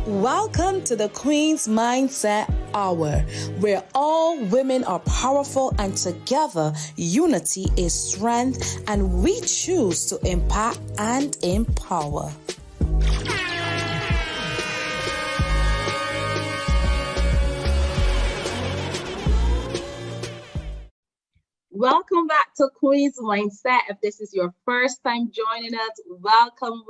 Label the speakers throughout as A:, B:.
A: Welcome to the Queen's Mindset Hour, where all women are powerful and together unity is strength, and we choose to impact and empower. Welcome back to Queen's Mindset. If this is your first time joining us, welcome.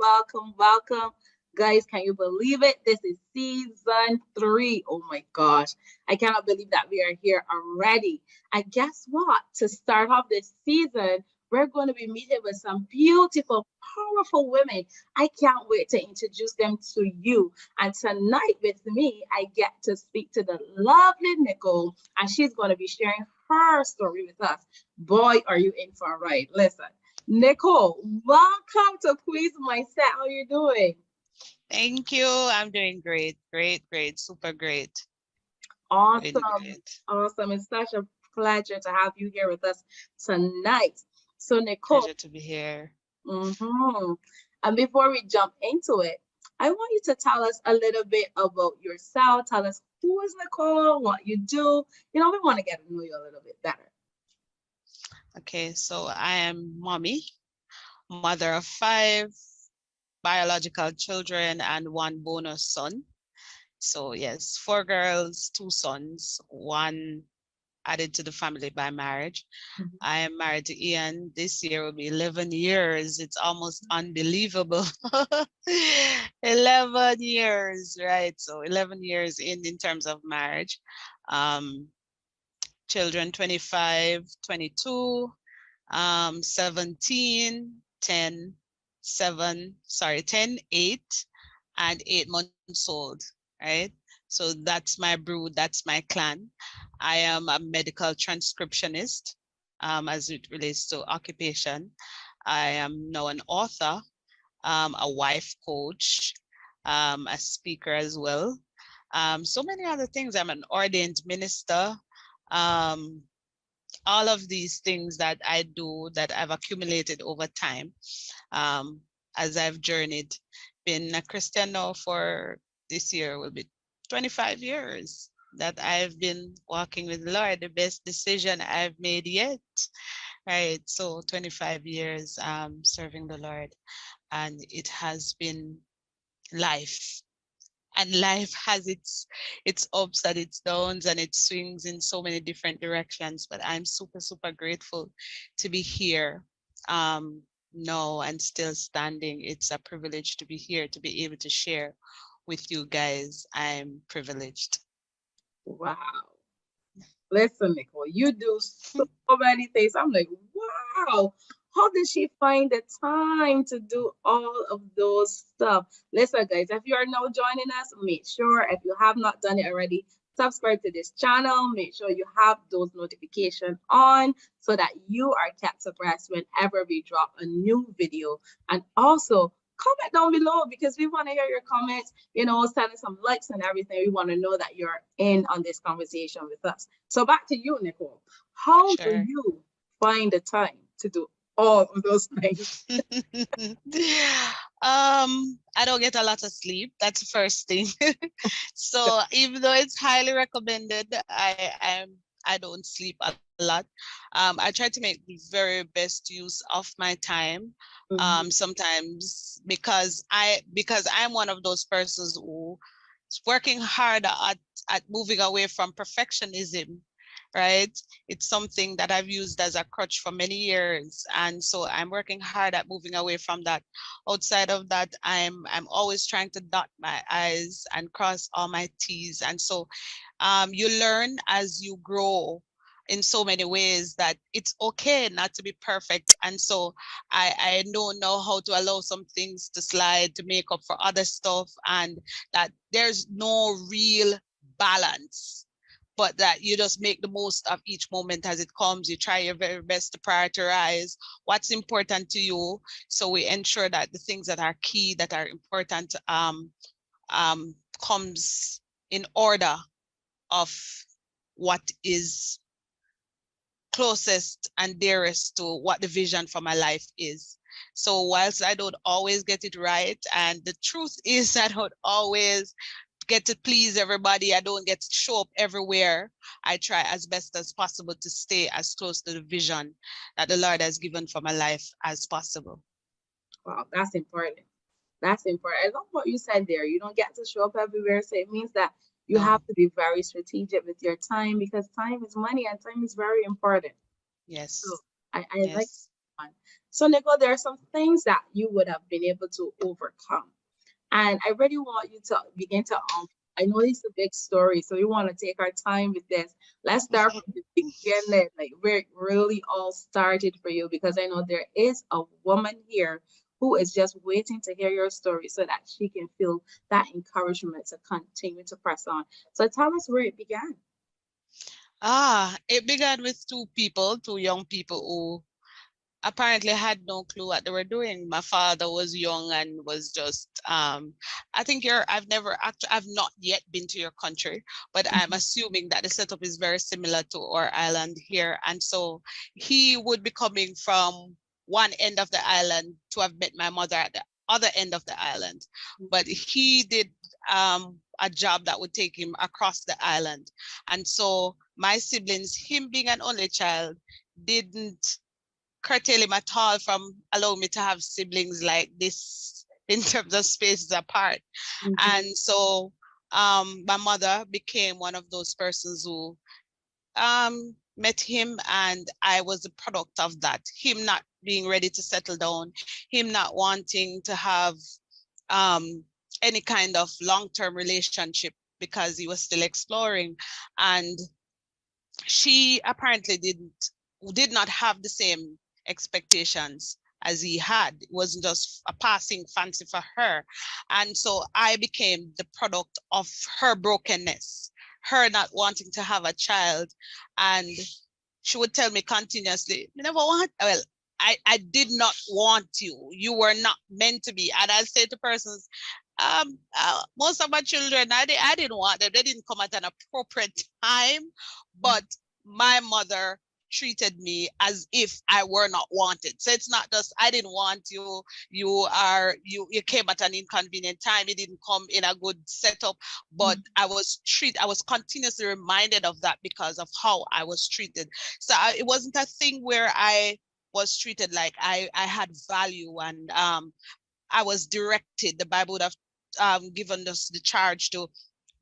A: Guys, can you believe it? This is season 3. Oh my gosh. I cannot believe that we are here already. And guess what? To start off this season, we're going to be meeting with some beautiful, powerful women. I can't wait to introduce them to you. And tonight with me, I get to speak to the lovely Nicole, and she's going to be sharing her story with us. Boy, are you in for a ride. Listen, Nicole, welcome to Queen's Mindset. How are you doing?
B: Thank you. I'm doing great. Super great.
A: Awesome. Awesome. It's such a pleasure to have you here with us tonight. So, Nicole.
B: Pleasure to be here.
A: And before we jump into it, I want you to tell us a little bit about yourself. Tell us who is Nicole, what you do. We want to get to know you a little bit better.
B: Okay, so I am mommy, mother of 5 biological children and 1 bonus son. So yes, 4 girls, 2 sons, 1 added to the family by marriage. I am married to Ian. This year will be 11 years. It's almost unbelievable. 11 years, right? So 11 years in terms of marriage. Children 25, 22, 17, 10, 8, and 8 months old, right? So that's my brood, that's my clan. I am a medical transcriptionist as it relates to occupation. I am now an author, a wife coach, a speaker as well. So many other things. I'm an ordained minister. All of these things that I do that I've accumulated over time as I've journeyed. Been a Christian now for this year will be 25 years that I've been walking with the Lord, the best decision I've made yet, right? So 25 years serving the Lord, and it has been life. And life has its ups and its downs, and it swings in so many different directions. But I'm super, super grateful to be here now and still standing. It's a privilege to be here, to be able to share with you guys. I'm privileged.
A: Wow. Listen, Nicole, you do so many things. I'm like, wow. How did she find the time to do all of those stuff? Listen, guys, if you are now joining us, make sure, if you have not done it already, subscribe to this channel. Make sure you have those notifications on so that you are kept abreast whenever we drop a new video. And also, comment down below because we want to hear your comments, send us some likes and everything. We want to know that you're in on this conversation with us. So back to you, Nicole. How do you find the time to do all of those things?
B: I don't get a lot of sleep. That's the first thing. So even though it's highly recommended, I don't sleep a lot. I try to make the very best use of my time. Sometimes because I'm one of those persons who is working hard at moving away from perfectionism. Right? It's something that I've used as a crutch for many years. And so I'm working hard at moving away from that. Outside of that, I'm always trying to dot my I's and cross all my T's. And so you learn as you grow in so many ways that it's okay not to be perfect. And so I don't know how to allow some things to slide to make up for other stuff, and that there's no real balance, but that you just make the most of each moment as it comes. You try your very best to prioritize what's important to you. So we ensure that the things that are key, that are important, comes in order of what is closest and dearest to what the vision for my life is. So whilst I don't always get it right, and the truth is I don't always get to please everybody. I don't get to show up everywhere. I try as best as possible to stay as close to the vision that the Lord has given for my life as possible.
A: Wow, that's important. That's important. I love what you said there. You don't get to show up everywhere. So it means that you
B: No.
A: have to be very strategic with your time because time is money and time is very important. So
B: Yes.
A: I like
B: Yes.
A: that one. So Nicole, there are some things that you would have been able to overcome. And I really want you to begin to I know it's a big story, so we want to take our time with this. Let's start from the beginning, like where it really all started for you, because I know there is a woman here who is just waiting to hear your story so that she can feel that encouragement to continue to press on. So tell us where it began.
B: It began with two people, two young people who apparently had no clue what they were doing. My father was young and was just I think I've not yet been to your country, but I'm assuming that the setup is very similar to our island here. And so he would be coming from one end of the island to have met my mother at the other end of the island. But he did a job that would take him across the island. And so my siblings, him being an only child, didn't curtail him at all from allowing me to have siblings like this in terms of spaces apart.
A: Mhm.
B: And so my mother became one of those persons who met him, and I was a product of that. Him not being ready to settle down, him not wanting to have um, any kind of long-term relationship because he was still exploring. And she apparently did not have the same expectations as he had. It wasn't just a passing fancy for her. And so I became the product of her brokenness, her not wanting to have a child. And she would tell me continuously, you never want, well, I did not want you. You were not meant to be. And I'll say to persons, most of my children, I didn't want them. They didn't come at an appropriate time, but my mother treated me as if I were not wanted. So it's not just I didn't want you. You came at an inconvenient time. You didn't come in a good setup. But I was continuously reminded of that because of how I was treated. So it wasn't a thing where I was treated like I had value and I was directed. The Bible would have given us the charge to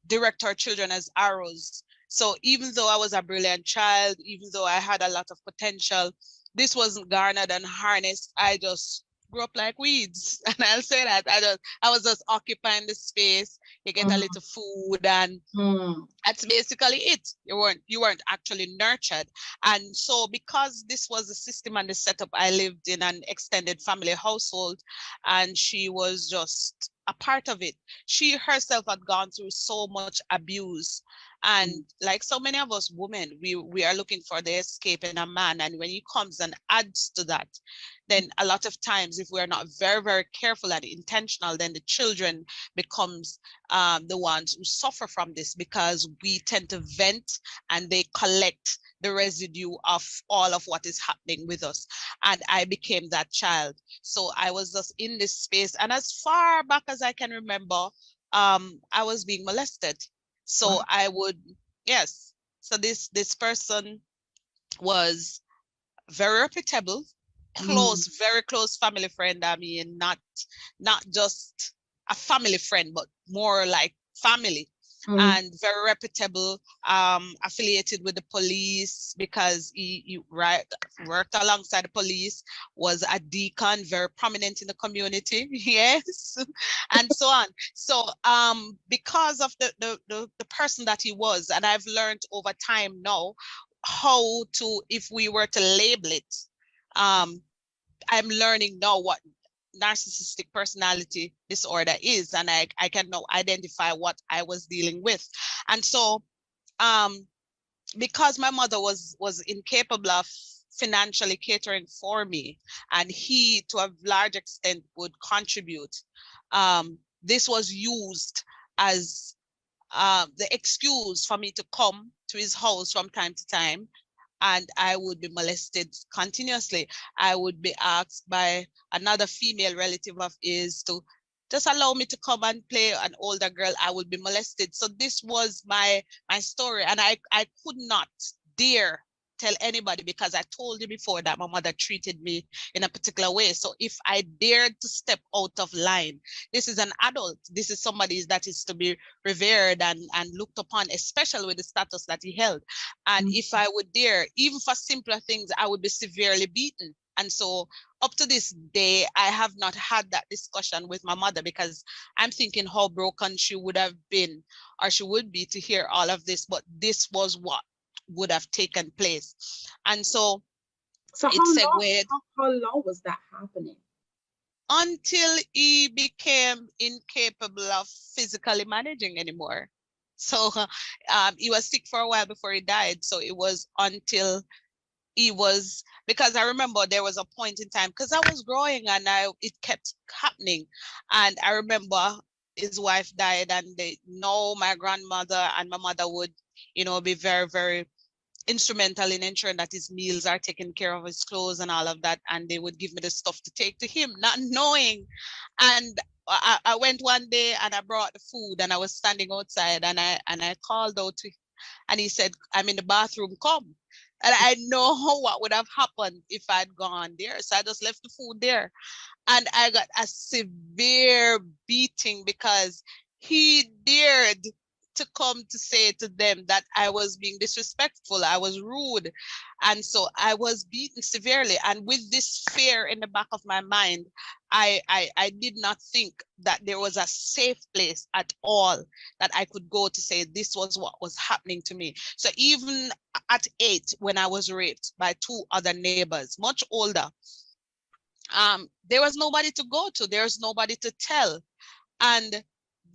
B: direct our children as arrows. So even though I was a brilliant child, even though I had a lot of potential, this wasn't garnered and harnessed. I just grew up like weeds. And I'll say that. I was just occupying the space. You get a little food and
A: Mhm.
B: that's basically it. You weren't actually nurtured. And so because this was the system and the setup, I lived in an extended family household, and she was just a part of it. She herself had gone through so much abuse. And like so many of us women, we are looking for the escape in a man. And when he comes and adds to that, then a lot of times, if we're not very, very careful and intentional, then the children becomes the ones who suffer from this because we tend to vent and they collect the residue of all of what is happening with us. And I became that child. So I was just in this space. And as far back as I can remember, I was being molested. So
A: Wow.
B: I would, yes. So this person was very reputable,
A: Mhm.
B: close, very close family friend. I mean, not just a family friend, but more like family,
A: Mhm.
B: and very reputable, affiliated with the police because he right, worked alongside the police, was a deacon, very prominent in the community, yes, and so on. So because of the person that he was, and I've learned over time now how to, if we were to label it, um, I'm learning now what narcissistic personality disorder is, and I can now identify what I was dealing with. And so um, because my mother was incapable of financially catering for me, and he to a large extent would contribute, this was used as the excuse for me to come to his house from time to time, and I would be molested continuously. I would be asked by another female relative of his to just allow me to come and play an older girl, I will be molested. So this was my story, and I could not dare tell anybody, because I told you before that my mother treated me in a particular way. So if I dared to step out of line, this is an adult, this is somebody that is to be revered and looked upon, especially with the status that he held. And
A: Mm.
B: if I would dare, even for simpler things, I would be severely beaten. And so up to this day, I have not had that discussion with my mother, because I'm thinking how broken she would have been, or she would be, to hear all of this. But this was what would have taken place. And so
A: So
B: it
A: how long
B: segued
A: how long was that happening?
B: until he became incapable of physically managing anymore. So he was sick for a while before he died. So it was until he was, because I remember there was a point in time, because I was growing and it kept happening. And I remember his wife died, and they know my grandmother and my mother would, be very, very instrumental in ensuring that his meals are taken care of, his clothes and all of that. And they would give me the stuff to take to him, not knowing. And I went one day and I brought the food, and I was standing outside, and I called out to him, and he said, I'm in the bathroom, come. And I know what would have happened if I'd gone there. So I just left the food there. And I got a severe beating because he dared to come to say to them that I was being disrespectful, I was rude. And so I was beaten severely. And with this fear in the back of my mind, I did not think that there was a safe place at all that I could go to say this was what was happening to me. So even at 8, when I was raped by 2 other neighbors, much older, there was nobody to go to. There's nobody to tell. And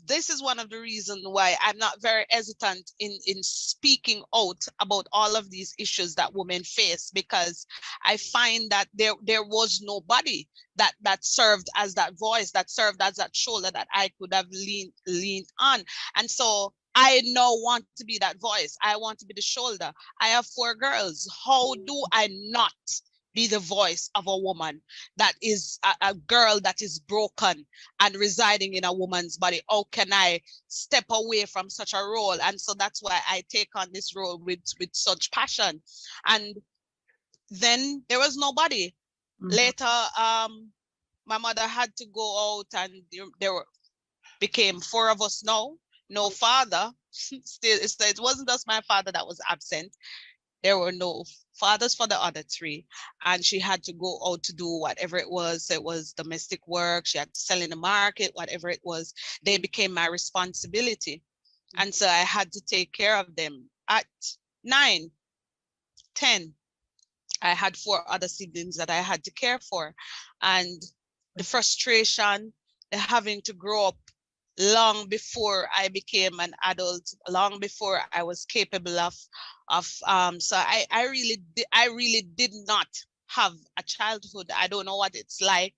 B: this is one of the reasons why I'm not very hesitant in speaking out about all of these issues that women face, because I find that there was nobody that served as that voice, that served as that shoulder that I could have leaned on. And so I now want to be that voice. I want to be the shoulder. I have 4 girls. How do I not be the voice of a woman that is a girl that is broken and residing in a woman's body? How can I step away from such a role? And so that's why I take on this role with such passion. And then there was nobody.
A: Mhm.
B: Later, my mother had to go out, and there became 4 of us now. No father. Still, it wasn't just my father that was absent. There were no fathers for the other 3, and she had to go out to do whatever it was. It was domestic work, she had to sell in the market, whatever it was. They became my responsibility, and so I had to take care of them. At 9, 10, I had 4 other siblings that I had to care for, and the frustration, the having to grow up long before I became an adult, long before I was capable of so I really did not have a childhood. I don't know what it's like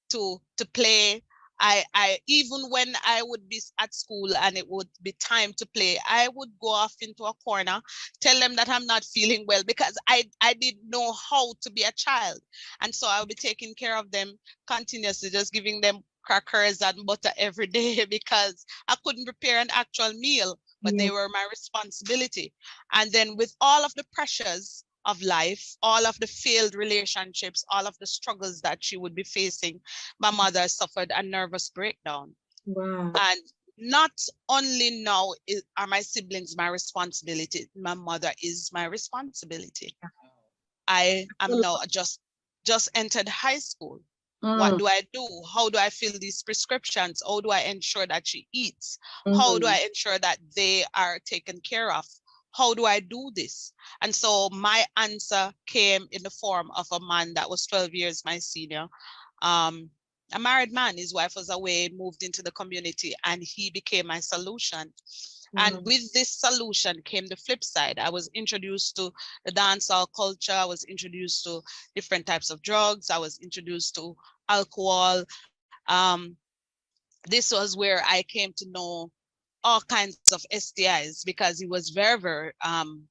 B: to play. I even when I would be at school and it would be time to play, I would go off into a corner, tell them that I'm not feeling well, because I didn't know how to be a child. And so I'll be taking care of them continuously, just giving them crackers and butter every day because I couldn't prepare an actual meal, but
A: Yeah.
B: they were my responsibility. And then with all of the pressures of life, all of the failed relationships, all of the struggles that she would be facing, my mother suffered a nervous breakdown.
A: Wow.
B: And not only now are my siblings my responsibility, my mother is my responsibility. I am now just entered high school. What
A: Mm.
B: do I do? How do I fill these prescriptions? How do I ensure that she eats? How do
A: Mhm.
B: I ensure that they are taken care of? How do I do this? And so my answer came in the form of a man that was 12 years my senior. Um, a married man, his wife was away, moved into the community, and he became my solution. And
A: Wow.
B: with this solution came the flip side. I was introduced to the dancehall culture. I was introduced to different types of drugs. I was introduced to alcohol. This was where I came to know all kinds of STIs, because he was very, very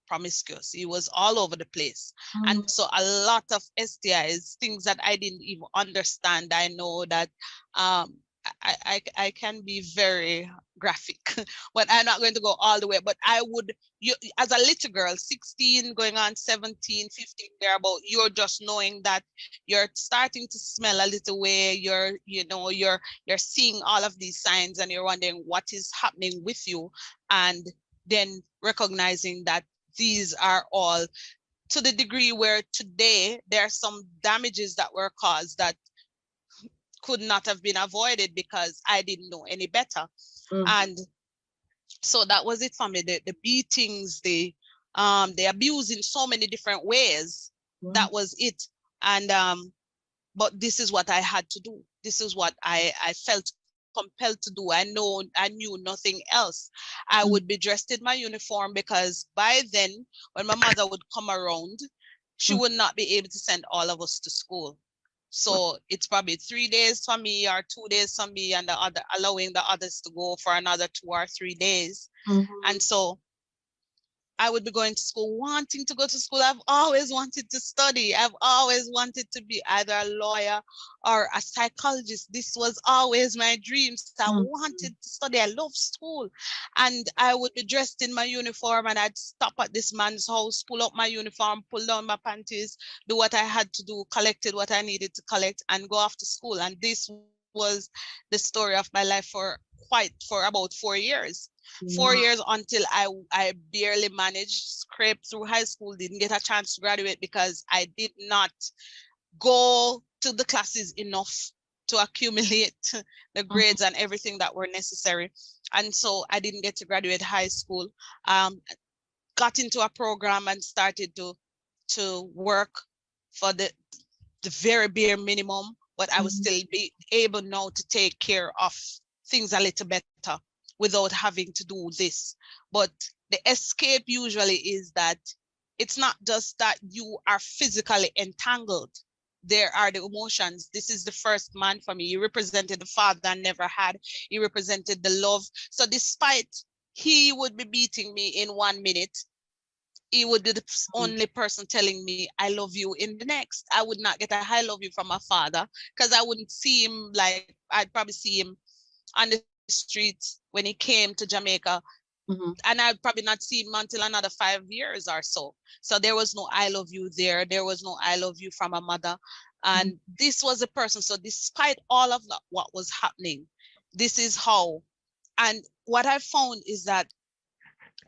B: promiscuous. He was all over the place. And
A: Mm.
B: so a lot of STIs, things that I didn't even understand. I know that um, I can be very graphic, but I'm not going to go all the way. But I would, you as a little girl, 16 going on 17, 15, thereabout, you're just knowing that you're starting to smell a little way. You're seeing all of these signs, and you're wondering what is happening with you, and then recognizing that these are all, to the degree where today there are some damages that were caused that could not have been avoided because I didn't know any better.
A: Mm-hmm.
B: And so that was it for me. The beatings, the abuse in so many different ways.
A: Wow.
B: That was it. And but this is what I had to do. This is what I felt compelled to do. I knew nothing else. I would be dressed in my uniform because by then, when my mother would come around, she would not be able to send all of us to school. So it's probably 3 days for me or 2 days for me, and the other allowing the others to go for another 2 or 3 days.
A: Mm-hmm.
B: And so I would be going to school, wanting to go to school. I've always wanted to study. I've always wanted to be either a lawyer or a psychologist. This was always my dreams. I wanted to study. I love school. And I would be dressed in my uniform, and I'd stop at this man's house, pull up my uniform, pull down my panties, do what I had to do, collected what I needed to collect, and go off to school. And this was the story of my life for about 4 years. 4 years
A: Wow.
B: until I barely managed, scraped through high school, didn't get a chance to graduate because I did not go to the classes enough to accumulate the
A: Mm-hmm.
B: grades and everything that were necessary. And so I didn't get to graduate high school. Um, got into a program and started to work for the very bare minimum, but I was
A: Mm-hmm.
B: still be able now to take care of things a little better without having to do this. But the escape usually is that it's not just that you are physically entangled. There are the emotions. This is the first man for me. He represented the father I never had. He represented the love. So despite he would be beating me in 1 minute, he would be the only person telling me I love you in the next. I would not get a I love you from my father because I wouldn't see him. Like, I'd probably see him on the street when he came to Jamaica,
A: Mm-hmm.
B: and I'd probably not see him until another 5 years or so. So there was no I love you there. There was no I love you from a mother. And this was a person. So despite all of that, what was happening, this is how. And what I found is that,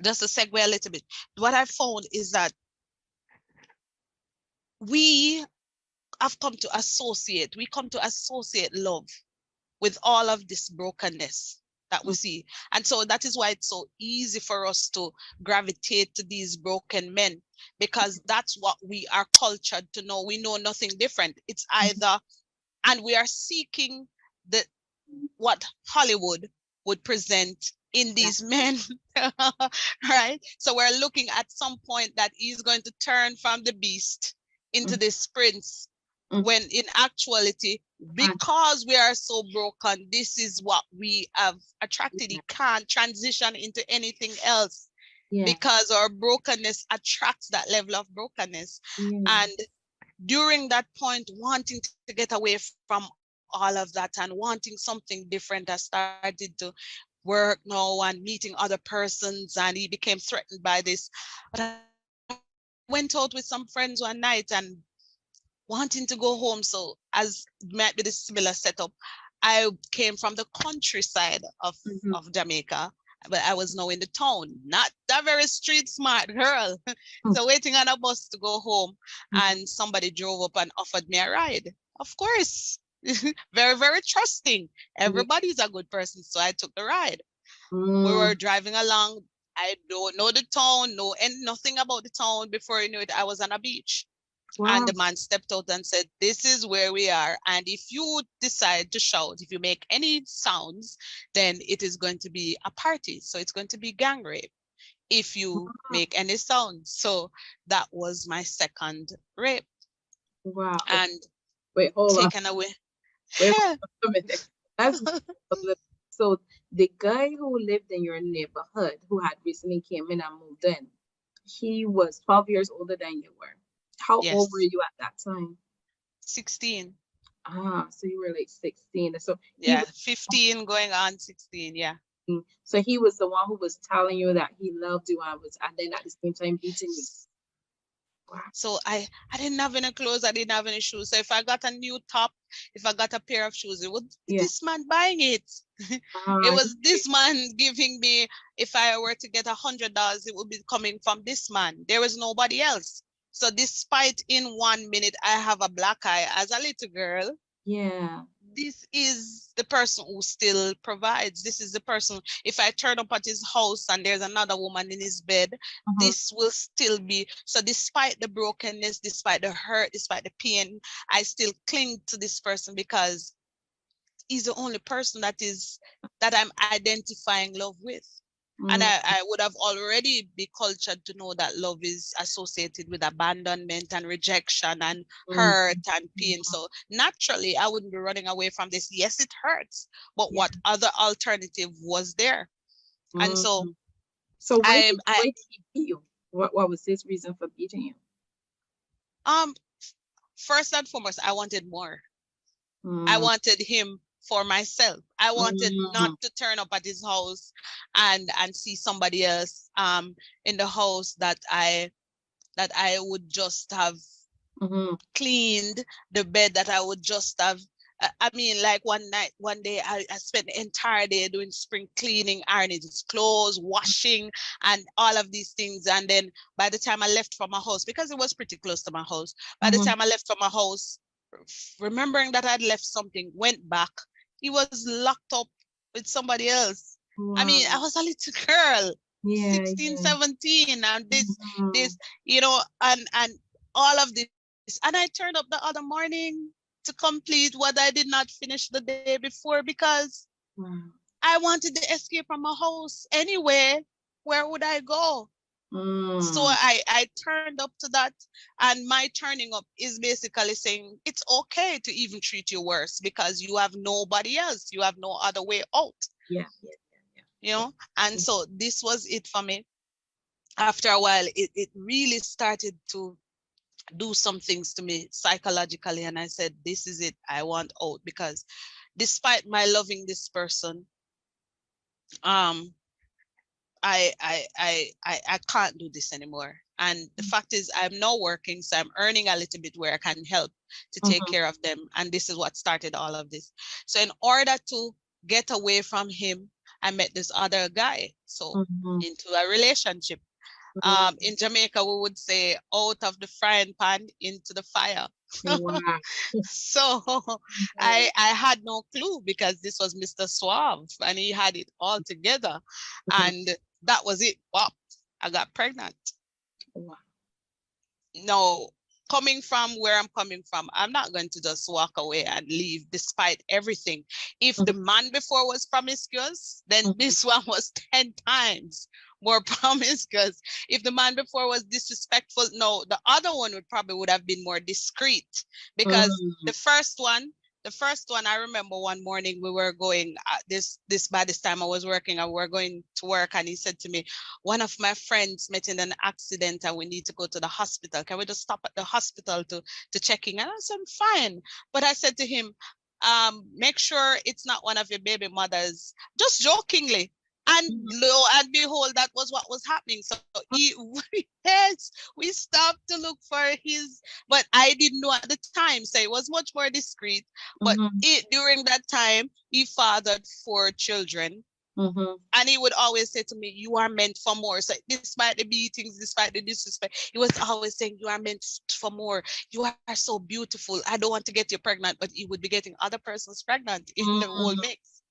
B: just to segue a little bit, what I found is that we we come to associate love with all of this brokenness that we see. And so that is why it's so easy for us to gravitate to these broken men, because that's what we are cultured to know. We know nothing different. It's either, and we are seeking the what Hollywood would present in
A: Yeah.
B: these men, right? So we're looking at some point that he's going to turn from the beast into this prince,
A: Mm-hmm.
B: when in actuality, because we are so broken, this is what we have attracted. He can't transition into anything else
A: Yeah.
B: because our brokenness attracts that level of brokenness.
A: Yeah.
B: And during that point, wanting to get away from all of that and wanting something different, I started to work now and meeting other persons, and he became threatened by this. But I went out with some friends one night and wanting to go home. So as might be the similar setup, I came from the countryside of
A: Mm-hmm.
B: Jamaica, but I was now in the town, not a very street smart girl. So waiting on a bus to go home, and
A: Mm-hmm.
B: somebody drove up and offered me a ride. Of course, very, very trusting.
A: Yeah.
B: Everybody's a good person, so I took the ride. We
A: Mm.
B: were driving along. I don't know the town, no, and nothing about the town. Before you knew it, I was on a beach. And
A: Wow.
B: the man stepped out and said, "This is where we are. And if you decide to shout, if you make any sounds, then it is going to be a party. So it's going to be gang rape if you make any sounds." So that was my second rape
A: Wow. Okay.
B: and
A: Wait, hold on.
B: taken away.
A: Wait, hold on a minute. That's a little- so the guy who lived in your neighborhood who had recently came in and moved in, he was 12 years older than you were. How old were
B: Yes,
A: you at that time?
B: 16.
A: So you were like 16. So he
B: Yeah,
A: was
B: 15 going on 16. Yeah.
A: so he was the one who was telling you that he loved you and then at the same time beating you. Wow.
B: So I didn't have any clothes, I didn't have any shoes. So if I got a new top, if I got a pair of shoes, it was
A: Yeah.
B: this man buying it. It
A: He
B: was
A: did.
B: this man giving me, if I were to get $100, it would be coming from this man. There was nobody else. So despite in 1 minute I have a black eye as a little girl,
A: Yeah.
B: this is the person who still provides. This is the person, if I turn up at his house and there's another woman in his bed,
A: Uh-huh.
B: this will still be. So despite the brokenness, despite the hurt, despite the pain, I still cling to this person because he's the only person that I'm identifying love with. And
A: Mm,
B: I would have already be cultured to know that love is associated with abandonment and rejection and
A: mm,
B: hurt and pain. So naturally, I wouldn't be running away from this. Yes, it hurts, but
A: yeah.
B: what other alternative was there? And so
A: Mm. So
B: I
A: why did he beat you? What was his reason for beating you?
B: um first and foremost, I wanted more. I
A: Mm,
B: wanted him for myself. I wanted not
A: mm,
B: to turn up at his house and see somebody else in the house that I would just have
A: mm-hmm,
B: cleaned, the bed that I would just have. I mean, like one day, I spent the entire day doing spring cleaning, ironing his clothes, washing, and all of these things. And then by the time I left from my house, because it was pretty close to my house, by the
A: mm-hmm.
B: time I left from my house, remembering that I'd left something, went back, he was locked up with somebody else. I
A: Wow.
B: mean, I was a little girl,
A: Yeah,
B: 16,
A: yeah.
B: 17, and
A: Mm-hmm.
B: this, and all of this. And I turned up the other morning to complete what I did not finish the day before because
A: Wow.
B: I wanted to escape from my house anyway. Where would I go? So
A: Mm,
B: I turned up to that, and my turning up is basically saying it's okay to even treat you worse because you have nobody else, you have no other way out,
A: yeah, yeah,
B: you
A: yeah,
B: know. And
A: yeah.
B: so this was it for me. After a while, it really started to do some things to me psychologically, and I said, this is it, I want out. Because despite my loving this person, um I can't do this anymore. And the fact is, I'm now working, so I'm earning a little bit where I can help to take
A: Mm-hmm,
B: care of them. And this is what started all of this. So in order to get away from him, I met this other guy. So
A: mm-hmm,
B: into a relationship.
A: mm.
B: In Jamaica, we would say out of the frying pan into the fire.
A: Wow.
B: So
A: Mhm,
B: I had no clue because this was Mr. Suave and he had it all together.
A: mhm.
B: And that was it. Wow, I got pregnant.
A: Wow.
B: No, coming from where I'm coming from, I'm not going to just walk away and leave despite everything. If the
A: Mhm,
B: man before was promiscuous, then
A: mhm,
B: this one was 10 times more promiscuous. If the man before was disrespectful, no, the other one would have been more discreet because
A: mhm,
B: the first one, I remember one morning we were going this by this time I was working and we were going to work, and he said to me, one of my friends met in an accident and we need to go to the hospital. Can we just stop at the hospital to check in? And I said, fine. But I said to him, make sure it's not one of your baby mothers, just jokingly. And
A: mhm,
B: lo and behold, that was what was happening. So yes, we stopped to look for his, but I didn't know at the time, so it was much more discreet. But
A: mhm,
B: during that time, he fathered 4 children,
A: mhm,
B: and he would always say to me, you are meant for more. So despite the beatings, despite the disrespect, he was always saying, you are meant for more. You are so beautiful. I don't want to get you pregnant, but he would be getting other persons pregnant in the whole
A: mhm,
B: mix.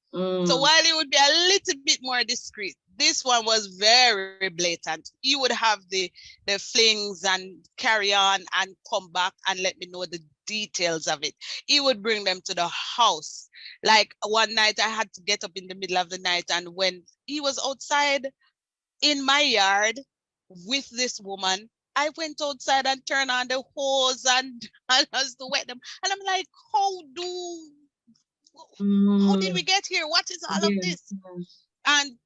B: So
A: mm,
B: while it would be a little bit more discreet, this one was very blatant. He would have the flings and carry on and come back and let me know the details of it. He would bring them to the house. Like one night I had to get up in the middle of the night, and when he was outside in my yard with this woman, I went outside and turned on the hose and, and us to wet them. And I'm like, how did we
A: mm.
B: get here? What is all of
A: Yeah,
B: this?
A: yeah.
B: And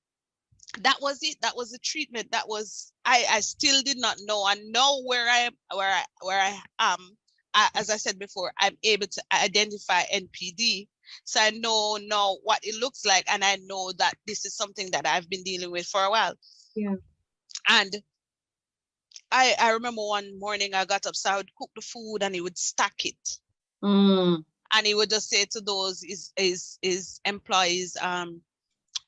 B: that was it. That was the treatment. That was, I still did not know. And know where I am. as I said before, I'm able to identify NPD. So I know now what it looks like, and I know that this is something that I've been dealing with for a while.
A: Yeah.
B: And I remember one morning I got up, so I would cook the food and he would stack it.
A: Mm.
B: And he would just say to those his employees,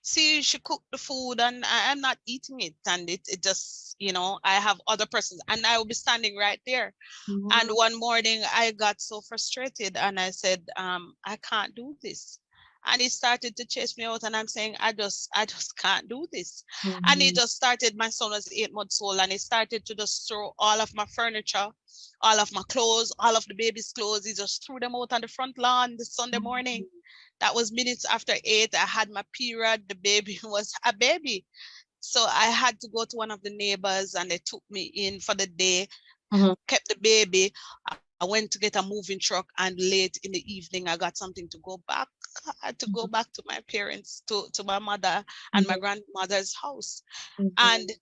B: see, she cooked the food and I'm not eating it. And it just, I have other persons and I will be standing right there. And
A: Wow.
B: one morning I got so frustrated and I said, I can't do this. And he started to chase me out and I'm saying, I just can't do this. And he
A: Mhm.
B: just started, my son was 8 months old and he started to just throw all of my furniture, all of my clothes, all of the baby's clothes. He just threw them out on the front lawn this Sunday morning.
A: Mhm.
B: That was minutes after 8. I had my period. The baby was a baby. So I had to go to one of the neighbors and they took me in for the day,
A: Mhm.
B: kept the baby. I went to get a moving truck and late in the evening, I got something to go back. I had to go
A: Mhm.
B: back to my parents, to my mother and my
A: Mhm.
B: grandmother's house. And
A: Mhm.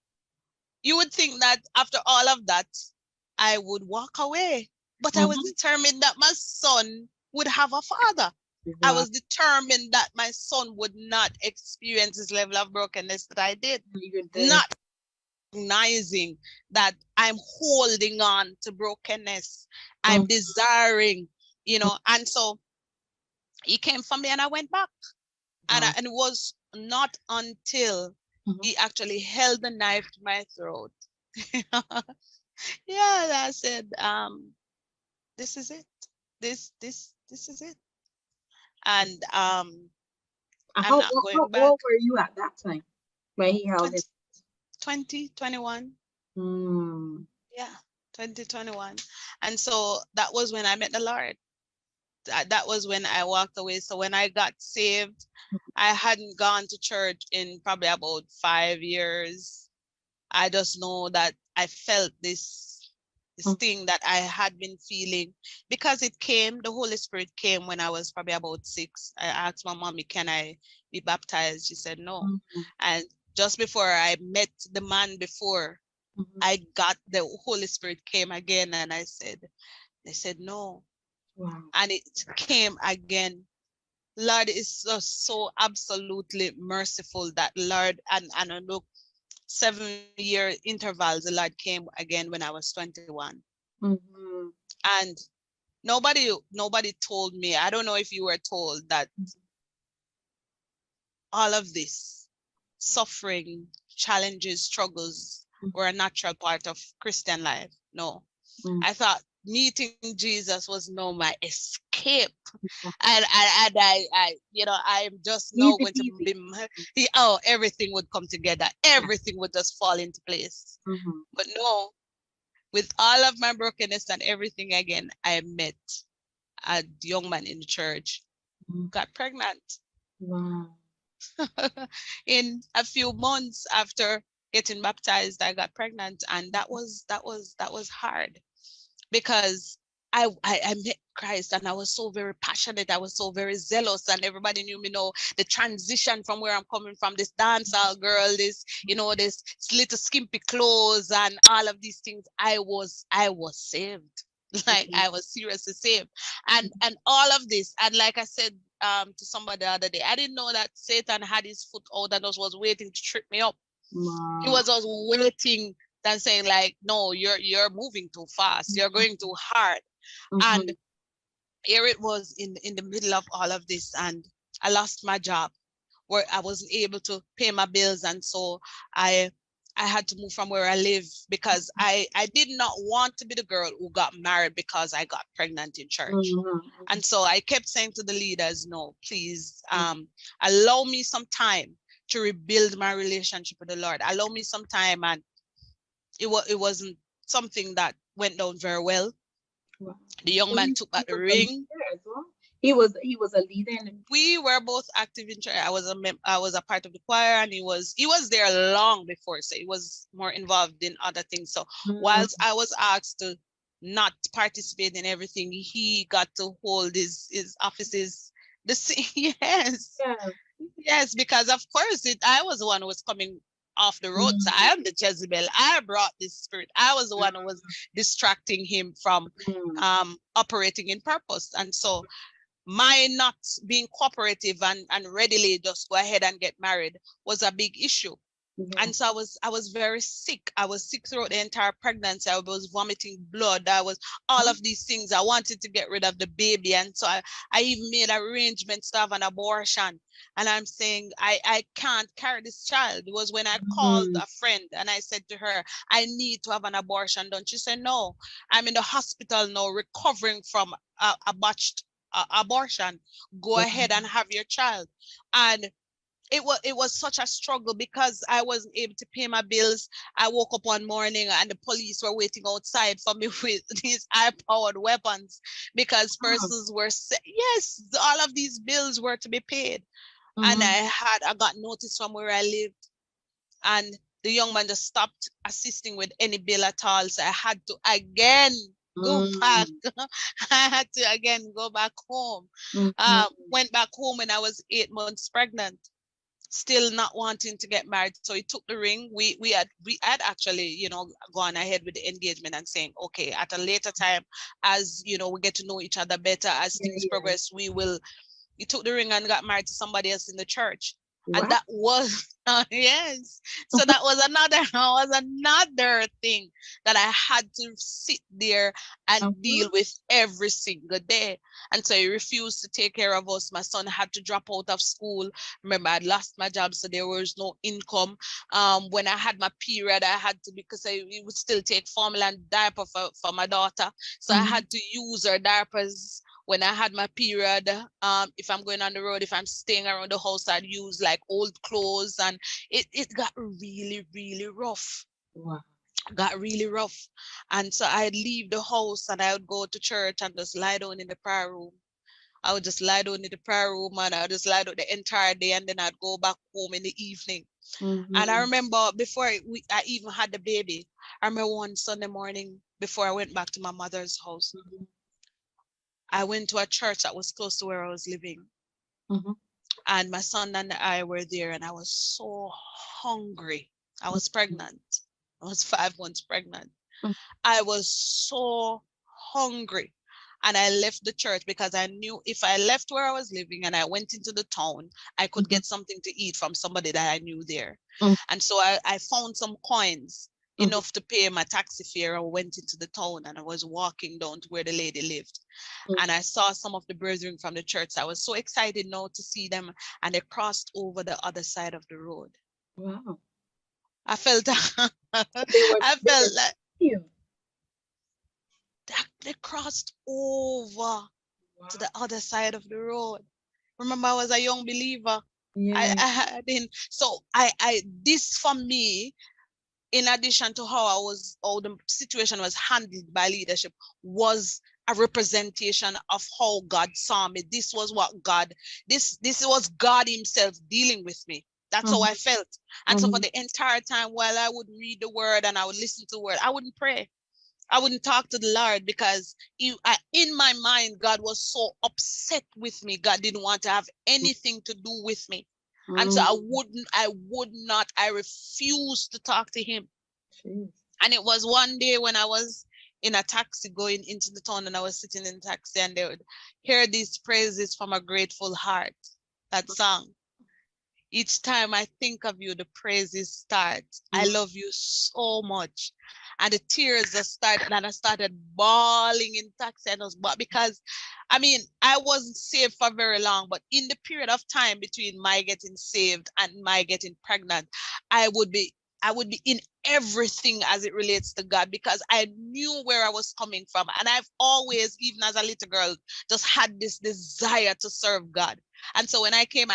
B: you would think that after all of that, I would walk away. But I was
A: Mhm.
B: determined that my son would have a father. I
A: Wow.
B: was determined that my son would not experience this level of brokenness that I did,
A: You did.
B: not recognizing that I'm holding on to brokenness. I'm
A: Mhm.
B: desiring, and so he came for me and I went back.
A: Wow.
B: And it was not until
A: Mhm.
B: he actually held the knife to my throat. Yeah, I said, this is it. This is it. And I'm not
A: How
B: going back.
A: old were you at that time when he held
B: 20,
A: it?
B: 2021.
A: Mm.
B: Yeah, 2021. And so that was when I met the Lord. That was when I walked away. So when I got saved, I hadn't gone to church in probably about 5 years. I just know that I felt this
A: Mhm.
B: thing that I had been feeling because the Holy Spirit came when I was probably about 6. I asked my mommy, can I be baptized? She said no.
A: Mhm.
B: And just before I met the man before,
A: Mhm.
B: I got the Holy Spirit came again and they said no.
A: Wow.
B: And it came again. Lord is so absolutely merciful that Lord, and look, 7-year intervals, the Lord came again when I was 21.
A: Mhm.
B: And nobody told me, I don't know if you were told that all of this suffering, challenges, struggles were a natural part of Christian life. No.
A: Mhm.
B: I thought meeting Jesus was no my escape.
A: Mhm.
B: And I'm just now
A: Easy
B: going to
A: peasy.
B: be, everything would come together.
A: Yeah.
B: Everything would just fall into place.
A: Mhm.
B: But no, with all of my brokenness and everything again, I met a young man in the church,
A: Mhm.
B: got pregnant
A: Wow.
B: in a few months after getting baptized. I got pregnant, and that was hard because I met Christ and I was so very passionate. I was so very zealous, and everybody knew me. Know the transition from where I'm coming from, this dancehall girl, this little skimpy clothes and all of these things. I was saved. Like
A: Mhm.
B: I was seriously saved, and all of this, and like I said to somebody the other day, I didn't know that Satan had his foot out and just was waiting to trip me up. He
A: Wow.
B: was just waiting and saying like, no, you're moving too fast, you're going too hard. And
A: Mhm.
B: here it was in the middle of all of this, and I lost my job where I wasn't able to pay my bills, and so I I had to move from where I live because I did not want to be the girl who got married because I got pregnant in church.
A: Mhm.
B: And so I kept saying to the leaders, no, please,
A: Mhm.
B: allow me some time to rebuild my relationship with the Lord. Allow me some time, and it wasn't something that went down very well.
A: Wow.
B: The young
A: So
B: man
A: he
B: took
A: he
B: back the
A: was a
B: ring.
A: leader as well. He was a leader in the.
B: We were both active in church. I was a part of the choir, and he was there long before, so he was more involved in other things. So whilst
A: Mhm.
B: I was asked to not participate in everything, he got to hold his offices. Yes,
A: Yeah.
B: yes, because of course I was the one who was coming. off the road. So I
A: Mm,
B: am the Jezebel. I brought this spirit. I was the one who was distracting him from
A: mm,
B: operating in purpose. And so my not being cooperative and readily just go ahead and get married was a big issue.
A: yeah.
B: And so I was very sick. I was sick throughout the entire pregnancy. I was vomiting blood. I was all of these things. I wanted to get rid of the baby. And so I even made arrangements to have an abortion. And I'm saying, I can't carry this child. It was when I called
A: Mm,
B: a friend and I said to her, I need to have an abortion done. She said, no, I'm in the hospital now recovering from a botched abortion. Go
A: wow.
B: ahead and have your child. And it was such a struggle because I wasn't able to pay my bills. I woke up one morning and the police were waiting outside for me with these high-powered weapons because
A: Oh,
B: persons were yes, all of these bills were to be paid. And
A: mm-hmm,
B: I got notice from where I lived, and the young man just stopped assisting with any bill at all. So I had to again go back.
A: mm,
B: I had to again go back home.
A: mm-hmm,
B: Went back home when I was 8 months pregnant, still not wanting to get married. So he took the ring. We had actually, gone ahead with the engagement and saying, okay, at a later time, as we get to know each other better, as
A: yeah,
B: things
A: yeah.
B: progress, he took the ring and got married to somebody else in the church. And
A: Wow.
B: that was yes. So that was another thing that I had to sit there and
A: Mm-hmm,
B: deal with every single day. And so he refused to take care of us. My son had to drop out of school. Remember, I'd lost my job, so there was no income. When I had my period, I had to, because we would still take formula and diaper for my daughter. So I
A: mm-hmm,
B: had to use her diapers when I had my period. If I'm going on the road, if I'm staying around the house, I'd use like old clothes, and it got really, really rough.
A: wow.
B: Got really rough. And so I'd leave the house and I would go to church and just lie down in the prayer room. I would just lie down in the prayer room and I would just lie down the entire day, and then I'd go back home in the evening. And I
A: Mm-hmm,
B: remember before I even had the baby, I remember one Sunday morning before I went back to my mother's house,
A: mm-hmm,
B: I went to a church that was close to where I was living.
A: mm-hmm,
B: And my son and I were there, and I was so hungry. I was pregnant. I was 5 months pregnant.
A: mm-hmm,
B: I was so hungry. And I left the church because I knew if I left where I was living and I went into the town, I could
A: mm-hmm,
B: get something to eat from somebody that I knew there.
A: mm-hmm,
B: And so I found some coins,
A: mm-hmm,
B: enough to pay my taxi fare. I went into the town and I was walking down to where the lady lived. And I saw some of the brethren from the church. I was so excited now to see them. And they crossed over the other side of the road.
A: wow.
B: I felt, I
A: They were
B: felt like
A: you.
B: they crossed over to
A: Wow.
B: the other side of the road. Remember, I was a young believer. I,
A: Yeah.
B: I didn't. So this for me, in addition to how the situation was handled by leadership, was a representation of how God saw me. This was what this was God Himself dealing with me. That's how
A: Mm-hmm,
B: I felt. And so for
A: mm-hmm,
B: the entire time while I would read the word and I would listen to the word, I wouldn't pray. I wouldn't talk to the Lord because in my mind, God was so upset with me. God didn't want to have anything to do with me. And so
A: mm-hmm.
B: I would not, I refused to talk to Him.
A: Jeez.
B: And it was one day when I was in a taxi going into the town, and I was sitting in the taxi and they would hear these praises from a grateful heart, that song. Each time I think of you, the praises start. I
A: Mm-hmm.
B: love you so much. And the tears just started, and I started bawling in taxi. And I was, but because, I mean, I wasn't saved for very long, but in the period of time between my getting saved and my getting pregnant, I would be I would be in everything as it relates to God because I knew where I was coming from. And I've always, even as a little girl, just had this desire to serve God. And so when I came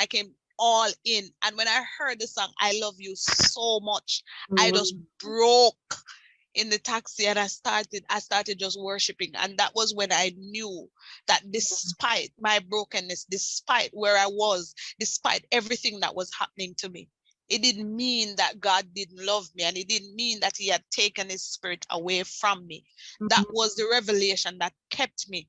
B: all in. And when I heard the song, I love you so much, I just
A: Mm-hmm.
B: broke in the taxi and I started just worshiping. And that was when I knew that despite my brokenness, despite where I was, despite everything that was happening to me, it didn't mean that God didn't love me, and it didn't mean that He had taken His spirit away from me. That was the revelation that kept me,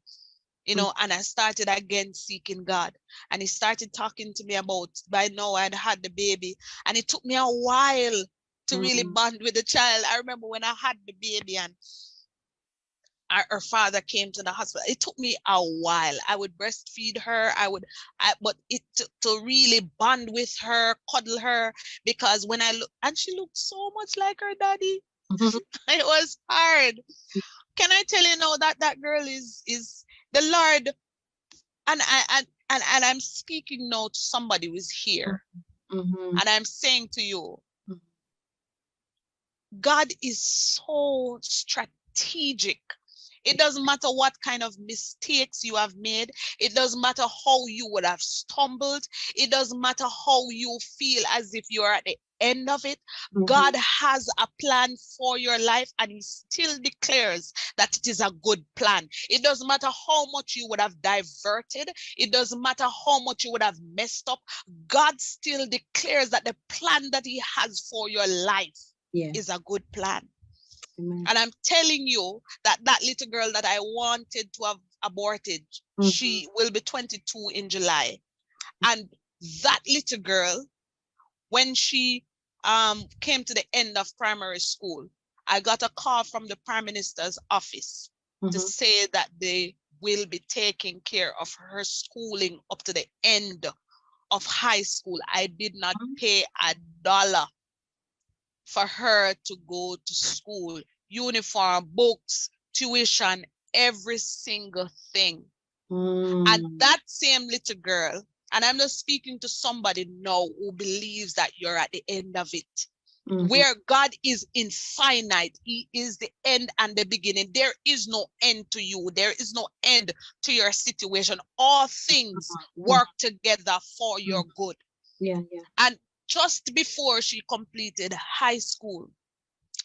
B: and I started again seeking God. And He started talking to me about, by now I'd had the baby, and it took me a while to really bond with the child. I remember when I had the baby and her father came to the hospital. It took me a while. I would breastfeed her. But it to really bond with her, cuddle her, because when I look, and she looked so much like her daddy. It was hard. Can I tell you now that that girl is the Lord, and I'm speaking now to somebody who's here, and I'm saying to you, God is so strategic. It doesn't matter what kind of mistakes you have made. It doesn't matter how you would have stumbled. It doesn't matter how you feel as if you're at the end of it. God has a plan for your life, and he still declares that it is a good plan. It doesn't matter how much you would have diverted. It doesn't matter how much you would have messed up. God still declares that the plan that he has for your life is a good plan.
A: Amen.
B: And I'm telling you that that little girl that I wanted to have aborted, she will be 22 in July. And that little girl, when she came to the end of primary school, I got a call from the Prime Minister's office to say that they will be taking care of her schooling up to the end of high school. I did not pay $1 for her to go to school. Uniform, books, tuition, every single thing. And that same little girl, and I'm not speaking to somebody now who believes that you're at the end of it. Where God is infinite, he is the end and the beginning. There is no end to you. There is no end to your situation. All things work together for your good. And just before she completed high school,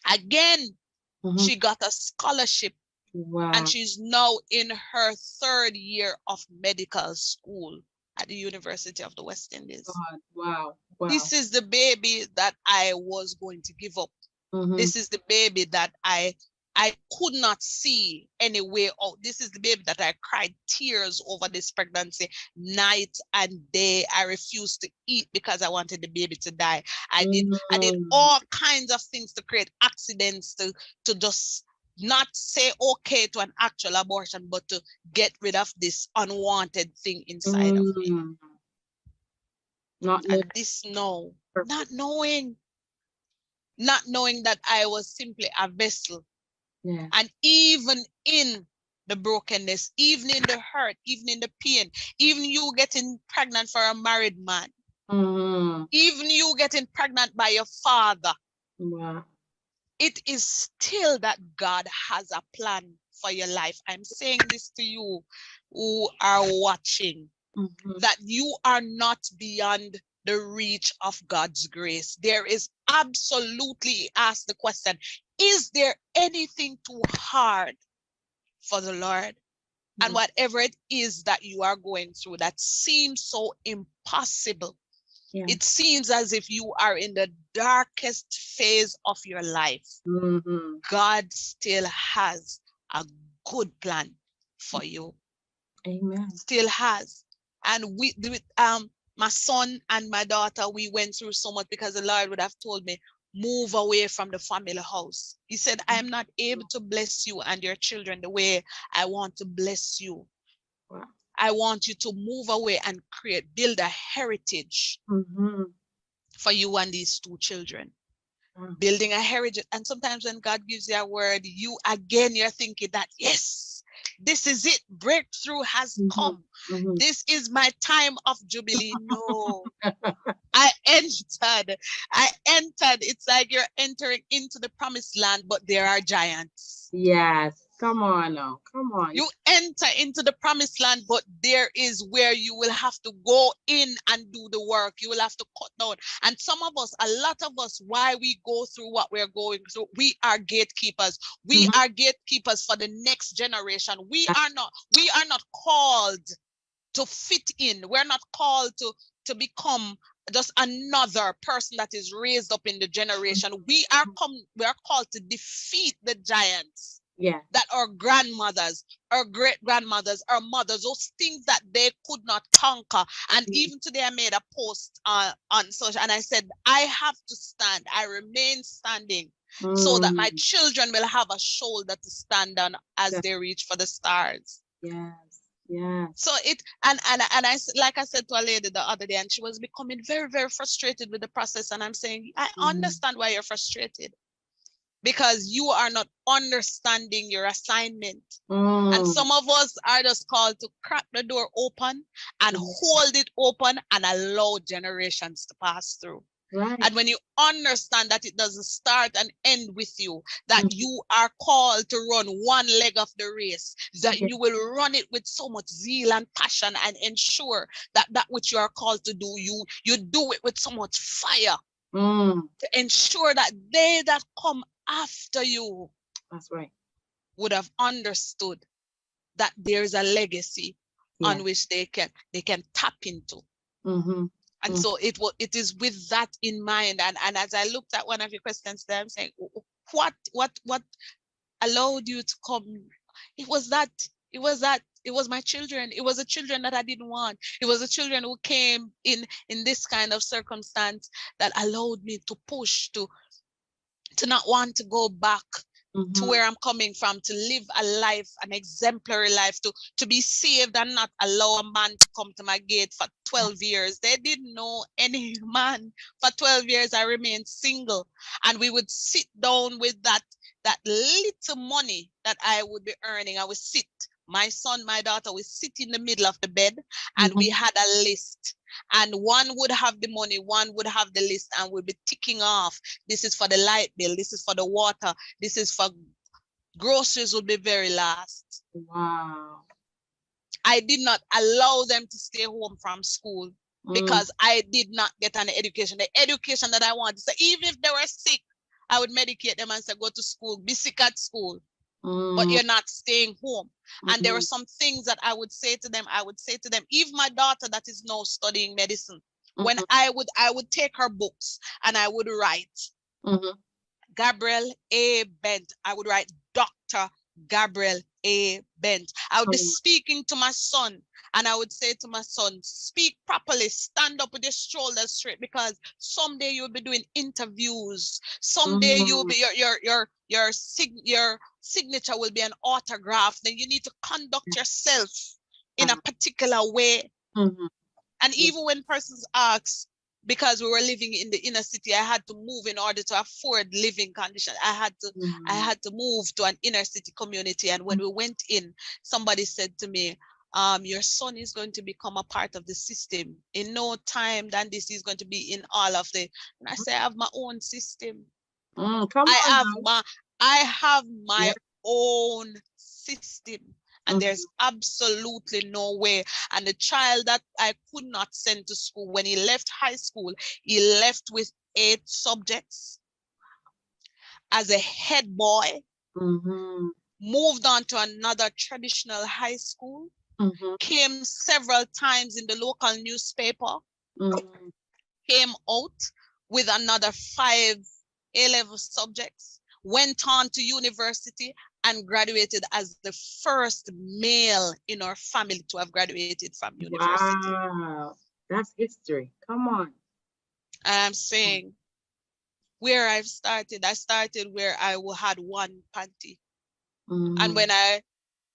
B: again, she got a scholarship.
A: Wow.
B: And she's now in her 3rd year of medical school at the University of the West Indies.
A: God. Wow. Wow.
B: This is the baby that I was going to give up. This is the baby that I could not see any way out. This is the baby that I cried tears over this pregnancy night and day. I refused to eat because I wanted the baby to die. I did all kinds of things to create accidents to just not say okay to an actual abortion, but to get rid of this unwanted thing inside of me.
A: Not
B: And
A: knowing.
B: this not knowing that I was simply a vessel.
A: Yeah.
B: And even in the brokenness, even in the hurt, even in the pain, even you getting pregnant for a married man, even you getting pregnant by your father,
A: Wow.
B: it is still that God has a plan for your life. I'm saying this to you who are watching, that you are not beyond the reach of God's grace. There is absolutely, ask the question, is there anything too hard for the Lord? And whatever it is that you are going through that seems so impossible, it seems as if you are in the darkest phase of your life, God still has a good plan for you.
A: Amen.
B: Still has. And my son and my daughter, we went through so much because the Lord would have told me, move away from the family house. He said, I am not able to bless you and your children the way I want to bless you.
A: Wow.
B: I want you to move away and build a heritage for you and these 2 children. Building a heritage. And sometimes when God gives you a word, you're thinking that, yes, this is it. Breakthrough has come. This is my time of jubilee. No. I entered. It's like you're entering into the promised land, but there are giants.
A: Yes. Come on now. Come on.
B: You enter into the promised land, but there is where you will have to go in and do the work. You will have to cut down. And some of us, a lot of us, why we go through what we're going through, we are gatekeepers. We are gatekeepers for the next generation. We are not called to fit in. We're not called to become just another person that is raised up in the generation. We are called to defeat the giants
A: Yeah.
B: that our grandmothers, our great grandmothers, our mothers, those things that they could not conquer. And
A: Mm,
B: even today, I made a post on social, and I said, I have to stand. I remain standing so that my
A: mm,
B: children will have a shoulder to stand on as
A: that,
B: they reach for the stars.
A: yes. Yes.
B: So it and like I said to a lady the other day, and she was becoming very, very frustrated with the process. And I'm saying, I
A: Mm,
B: understand why you're frustrated, because you are not understanding your assignment. And
A: mm,
B: some of us are just called to crack the door open and
A: yeah.
B: hold it open and allow generations to pass through.
A: Right.
B: And when you understand that it doesn't start and end with you, that
A: Mm,
B: you are called to run one leg of the race, that
A: yeah.
B: you will run it with so much zeal and passion and ensure that that which you are called to do, you do it with so much fire
A: Mm,
B: to ensure that they that come after you
A: that's right.
B: would have understood that there's a legacy
A: Yeah.
B: on which they can tap into.
A: Mm-hmm.
B: And
A: Mm,
B: so it is with that in mind. And as I looked at one of your questions there, I'm saying, what allowed you to come? It was that, it was my children. It was the children that I didn't want. It was the children who came in this kind of circumstance that allowed me to push to not want to go back to
A: mm-hmm.
B: where I'm coming from, to live a life, an exemplary life, to be saved and not allow a man to come to my gate for 12 years. They didn't know any man. For 12 years, I remained single. And we would sit down with that little money that I would be earning. I would sit, my son, my daughter, we sit in the middle of the bed, and we
A: Mm-hmm.
B: had a list. And one would have the money, one would have the list, and we'd be ticking off. This is for the light bill, this is for the water, this is for groceries, would be very last.
A: Wow.
B: I did not allow them to stay home from school
A: Mm,
B: because I did not get an education. The education that I wanted. So even if they were sick, I would medicate them and say, go to school, be sick at school, but
A: mm,
B: you're not staying home. And there were
A: mm-hmm.
B: some things that I would say to them. I would say to them, even my daughter that is now studying medicine, when
A: Mm-hmm.
B: I would take her books and I would write
A: Mm-hmm.
B: Gabriel A. Bent. I would write Dr. Gabriel A. Bent. I would be
A: Mm,
B: speaking to my son, and I would say to my son, speak properly, stand up with your shoulders straight, because someday you'll be doing interviews. Someday you'll
A: mm,
B: be your signature will be an autograph. Then you need to conduct yourself in a
A: ah,
B: particular way.
A: mhm.
B: And
A: Yeah.
B: even when persons ask, because we were living in the inner city, I had to move in order to afford living conditions. I
A: Mm,
B: had to move to an inner city community. And when we went in, somebody said to me, your son is going to become a part of the system. In no time than this, he's going to be in all of the. And I say, I have my own system.
A: come
B: I
A: on
B: have
A: now.
B: my I have
A: Yeah.
B: my own system, and
A: Mm-hmm.
B: there's absolutely no way. And the child that I could not send to school, when he left high school, he left with 8 subjects as a head boy,
A: Mm-hmm.
B: moved on to another traditional high school,
A: Mm-hmm.
B: came several times in the local newspaper,
A: Mm-hmm.
B: came out with another 5 A-level subjects, went on to university, and graduated as the first male in our family to have graduated from university.
A: Wow. That's history. Come on.
B: And I'm saying, where I started where I had one panty. And
A: Mm-hmm.
B: when I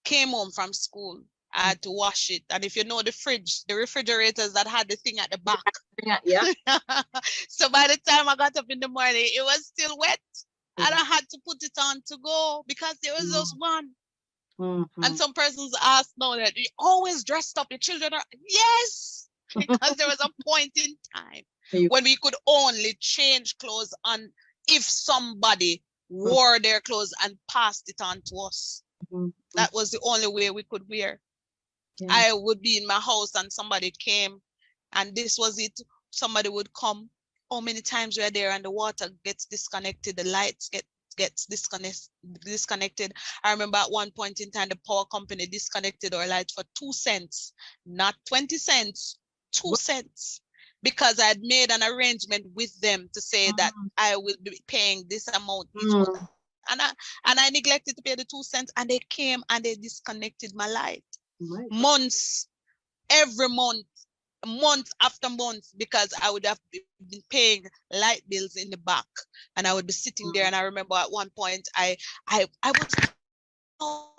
B: came home from school, I had to wash it. And if you know the fridge, the refrigerators that had the thing at the back.
A: Yeah. Yeah.
B: So by the time I got up in the morning, it was still wet. And I had to put it on to go because there was just one. And
A: Mm-hmm.
B: some persons ask now that you always dressed up, your children are, yes, because there was a point in time
A: You.
B: when we could only change clothes on if somebody wore their clothes and passed it on to us.
A: Mm-hmm.
B: That was the only way we could wear.
A: Yeah.
B: I would be in my house and somebody came, and this was it. Somebody would come. How many times we're there and the water gets disconnected, the lights gets disconnected. I remember at one point in time the power company disconnected our lights for 2 cents, not 20 cents, two
A: What?
B: cents, because I had made an arrangement with them to say that
A: Mm,
B: I will be paying this amount each month.
A: mm,
B: And I neglected to pay the 2 cents, and they came and they disconnected my light.
A: My God.
B: Months, every month after month, because I would have been paying light bills in the back, and I would be sitting there. And I remember at one point I was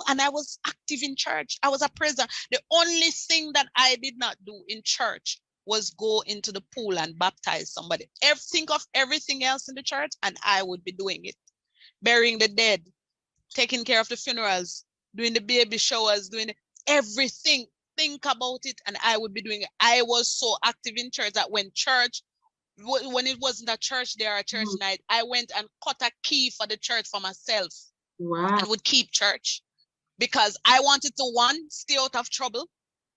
B: and I was active in church. I was a prisoner. The only thing that I did not do in church was go into the pool and baptize somebody. Think of everything else in the church, and I would be doing it. Burying the dead, taking care of the funerals, doing the baby showers, doing everything. Think about it, and I would be doing it. I was so active in church that when it wasn't a church day or a church night, I went and cut a key for the church for myself
A: Wow.
B: and would keep church, because I wanted to, one, stay out of trouble,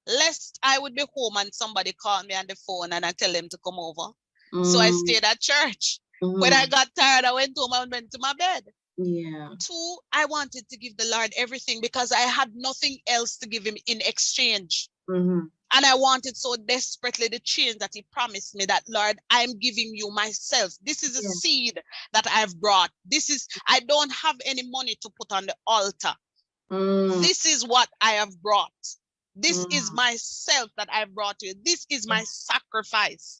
B: lest I would be home and somebody called me on the phone and I tell them to come over. So I stayed at church. When I got tired, I went home and went to my bed.
A: Yeah.
B: Two, I wanted to give the Lord everything because I had nothing else to give him in exchange. And I wanted so desperately the change that he promised me, that, Lord, I'm giving you myself. This is a seed that I've brought. I don't have any money to put on the altar. This is what I have brought. This is myself that I brought to you. This is my sacrifice.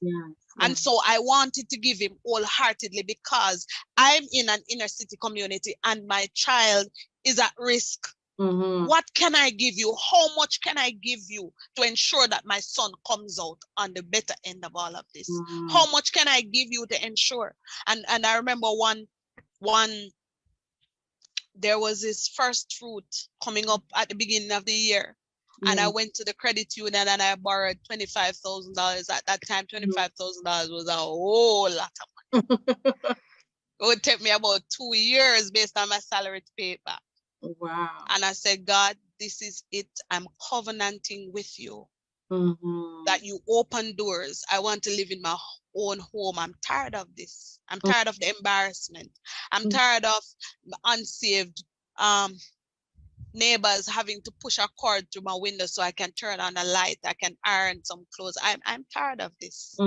B: And so I wanted to give him wholeheartedly, because I'm in an inner city community and my child is at risk. What can I give you? How much can I give you to ensure that my son comes out on the better end of all of this? How much can I give you to ensure? And I remember one there was this first fruit coming up at the beginning of the year. And I went to the credit union and I borrowed $25,000. At that time, $25,000 was a whole lot of money. It would take me about 2 years based on my salary to pay it back.
A: Wow.
B: And I said, God, this is it. I'm covenanting with you that you open doors. I want to live in my own home. I'm tired of this. I'm tired of the embarrassment. I'm tired of unsaved neighbors having to push a cord through my window so I can turn on a light. I can iron some clothes. I'm tired of this.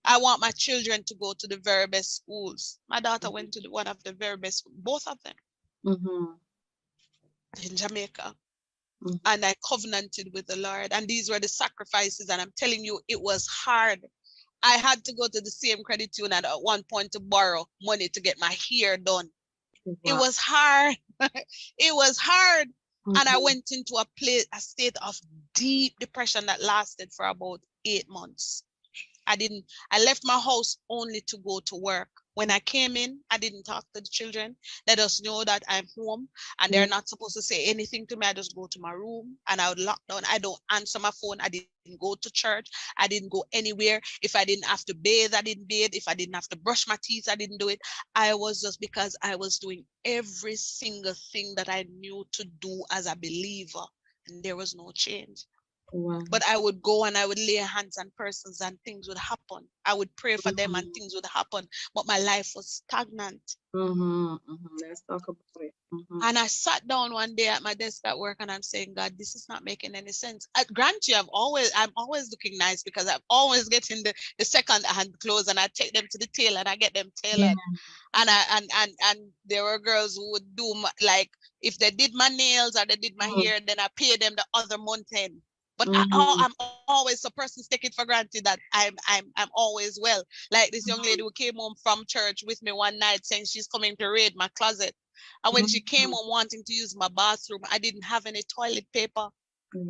B: I want my children to go to the very best schools. My daughter went to one of the very best, both of them, in Jamaica. And I covenanted with the Lord. And these were the sacrifices. And I'm telling you, it was hard. I had to go to the same credit union at one point to borrow money to get my hair done. Wow. It was hard. It was hard. And I went into a state of deep depression that lasted for about 8 months. I left my house only to go to work. When I came in, I didn't talk to the children. Let us know that I'm home and they're not supposed to say anything to me. I just go to my room and I would lock down. I don't answer my phone. I didn't go to church. I didn't go anywhere. If I didn't have to bathe, I didn't bathe. If I didn't have to brush my teeth, I didn't do it. I was just, because I was doing every single thing that I knew to do as a believer, and there was no change. Wow. But I would go and I would lay hands on persons and things would happen. I would pray for them and things would happen. But my life was stagnant.
A: Let's talk about it.
B: And I sat down one day at my desk at work and I'm saying, God, this is not making any sense. Grant you, I'm always looking nice because I'm always getting the second hand clothes and I take them to the tailor and I get them tailored. And there were girls who would do like, if they did my nails or they did my hair, then I pay them the other month end. But I'm always, a person's taking for granted that I'm always well. Like this young lady who came home from church with me one night saying she's coming to raid my closet. And when she came home wanting to use my bathroom, I didn't have any toilet paper.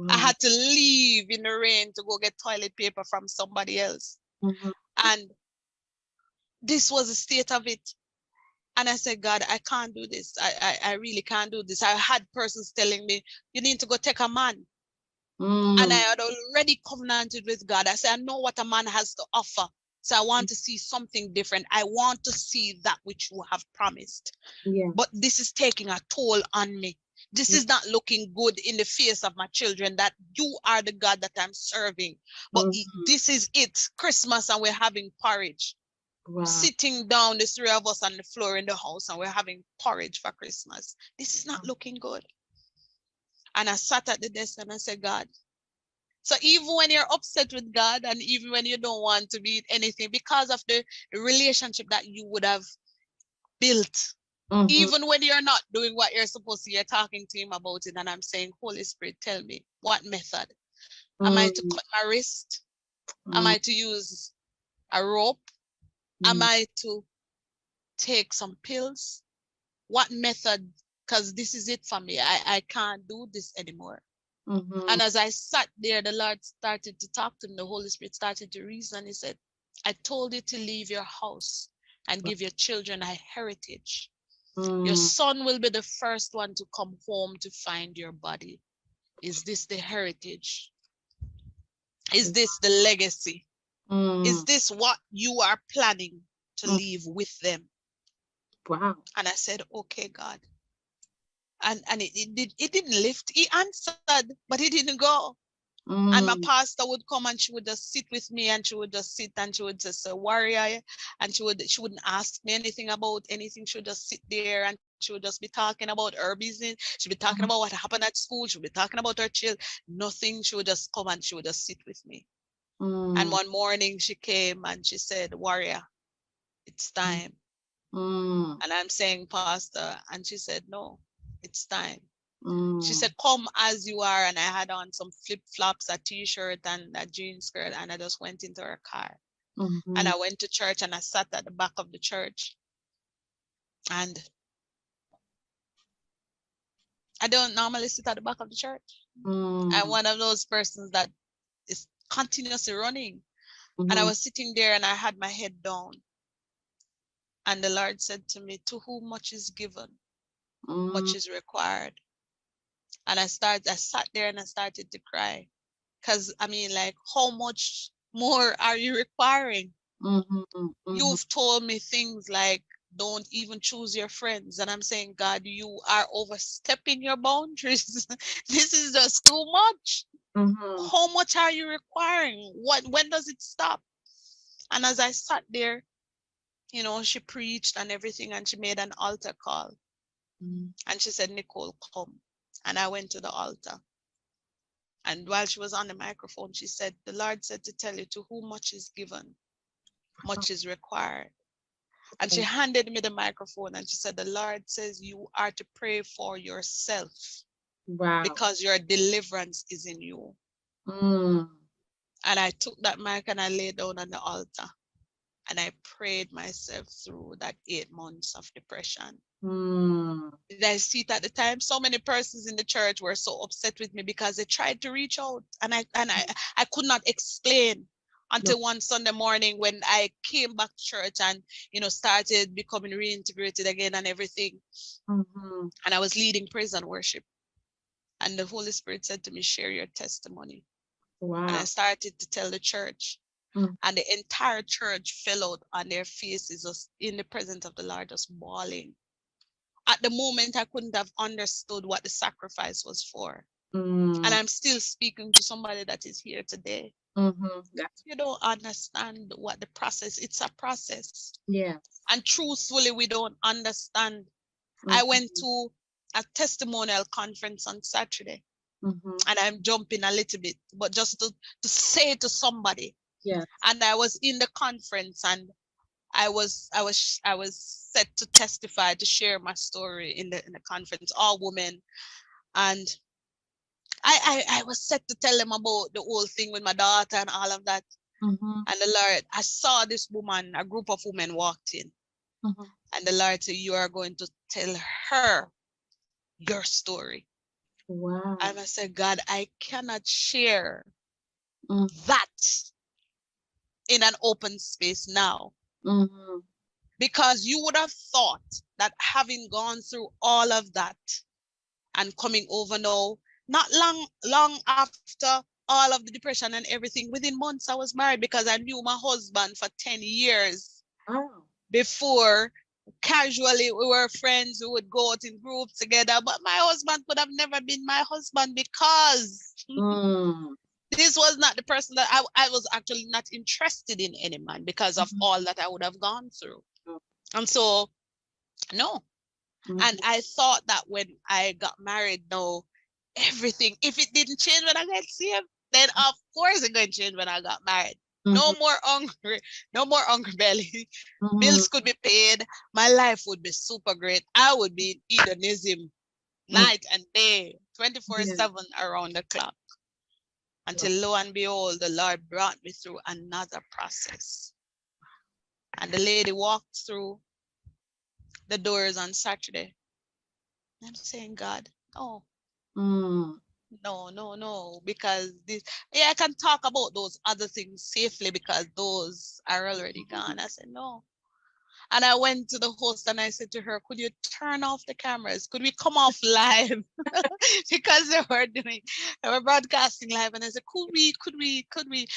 B: I had to leave in the rain to go get toilet paper from somebody else. And this was the state of it. And I said, God, I can't do this. I really can't do this. I had persons telling me, you need to go take a man. And I had already covenanted with God. I said, I know what a man has to offer. So I want to see something different. I want to see that which you have promised. But this is taking a toll on me. This is not looking good in the face of my children, that you are the God that I'm serving. But this is it, Christmas, and we're having porridge. Sitting down, the three of us on the floor in the house, and we're having porridge for Christmas. This is not looking good. And I sat at the desk and I said, God. So even when you're upset with God and even when you don't want to be anything, because of the relationship that you would have built,
A: Mm-hmm.
B: Even when you're not doing what you're supposed to, you're talking to him about it. And I'm saying, Holy Spirit, tell me what method. Am I to
A: Mm-hmm.
B: cut my wrist? Am I to use a rope? Am
A: Mm-hmm.
B: I to take some pills? What method? Because this is it for me. I can't do this anymore.
A: Mm-hmm.
B: And as I sat there, the Lord started to talk to me. The Holy Spirit started to reason. He said, I told you to leave your house and give your children a heritage. Your
A: Mm-hmm.
B: son will be the first one to come home to find your body. Is this the heritage? Is this the legacy? Is
A: Mm-hmm.
B: this what you are planning to leave with them?
A: Wow.
B: And I said, okay, God. And it didn't lift. He answered, but he didn't go. And my
A: Mm-hmm.
B: pastor would come and she would just sit with me and she would just sit and she would just say, warrior. And she wouldn't ask me anything about anything. She would just sit there and she would just be talking about her business. She'd be talking about what happened at school. She would be talking about her child. Nothing. She would just come and she would just sit with me. And
A: Mm-hmm.
B: one morning she came and she said, warrior, it's time.
A: Mm-hmm.
B: And I'm saying, pastor. And she said, no, it's time. She
A: Mm-hmm.
B: said, come as you are. And I had on some flip-flops, a t-shirt and a jean skirt. And I just went into her car. And
A: Mm-hmm.
B: I went to church and I sat at the back of the church. And I don't normally sit at the back of the church. I'm
A: Mm-hmm.
B: one of those persons that is continuously running. And I
A: Mm-hmm.
B: was sitting there and I had my head down. And the Lord said to me, to whom much is given, much is required. And I sat there and I started to cry. Because I mean, like, how much more are you requiring?
A: Mm-hmm. Mm-hmm.
B: You've told me things like, don't even choose your friends. And I'm saying, God, you are overstepping your boundaries. This is just too much.
A: Mm-hmm.
B: How much are you requiring? When does it stop? And as I sat there, she preached and everything, and she made an altar call. And she said, Nicole, come. And I went to the altar. And while she was on the microphone, she said, the Lord said to tell you, to whom much is given, much is required. And she handed me the microphone and she said, the Lord says you are to pray for yourself
A: Wow.
B: because your deliverance is in you.
A: Mm.
B: And I took that mic and I laid down on the altar and I prayed myself through that 8 months of depression.
A: Mm.
B: Did I see it at the time? So many persons in the church were so upset with me because they tried to reach out and I could not explain
A: No.
B: until one Sunday morning when I came back to church and started becoming reintegrated again and everything.
A: Mm-hmm.
B: And I was leading praise and worship. And the Holy Spirit said to me, share your testimony. And I
A: Wow.
B: started to tell the church.
A: Mm.
B: And the entire church fell out on their faces just in the presence of the Lord, just bawling. At the moment, I couldn't have understood what the sacrifice was for. And
A: Mm.
B: I'm still speaking to somebody that is here today.
A: Mm-hmm. That's
B: You don't understand what the process, it's a process.
A: yes.
B: And truthfully, we don't understand. I went
A: Mm-hmm.
B: to a testimonial conference on Saturday,
A: Mm-hmm.
B: and I'm jumping a little bit, but just to say to somebody.
A: Yes.
B: And I was in the conference and I was set to testify, to share my story in the conference, all women. And I was set to tell them about the whole thing with my daughter and all of that.
A: Mm-hmm.
B: And the Lord, I saw this woman, a group of women walked in.
A: Mm-hmm.
B: And the Lord said, you are going to tell her your story.
A: Wow.
B: And I said, God, I cannot share
A: Mm.
B: that in an open space now.
A: Mm-hmm.
B: Because you would have thought that having gone through all of that and coming over now, not long after all of the depression and everything, within months I was married because I knew my husband for 10 years
A: Oh.
B: before. Casually we were friends, we would go out in groups together, but my husband could have never been my husband because
A: Mm.
B: this was not the person that I was actually not interested in any man because of
A: Mm-hmm.
B: all that I would have gone through. And so, no. And
A: Mm-hmm.
B: I thought that when I got married, no, everything, if it didn't change when I got saved, then of course it's going to change when I got married. No
A: Mhm.
B: more hungry, no more hungry belly.
A: Mhm.
B: Bills could be paid. My life would be super great. I would be in hedonism
A: Mhm.
B: night and day,
A: Yeah.
B: 24/7 around the clock.
A: Wow.
B: Until lo and behold, the Lord brought me through another process. And the lady walked through the doors on Saturday. I'm saying, God, no,
A: Mm.
B: no, because this, yeah, I can talk about those other things safely because those are already gone. I said, no. And I went to the host and I said to her, could you turn off the cameras? Could we come off live? Because they were broadcasting live. And I said, could we?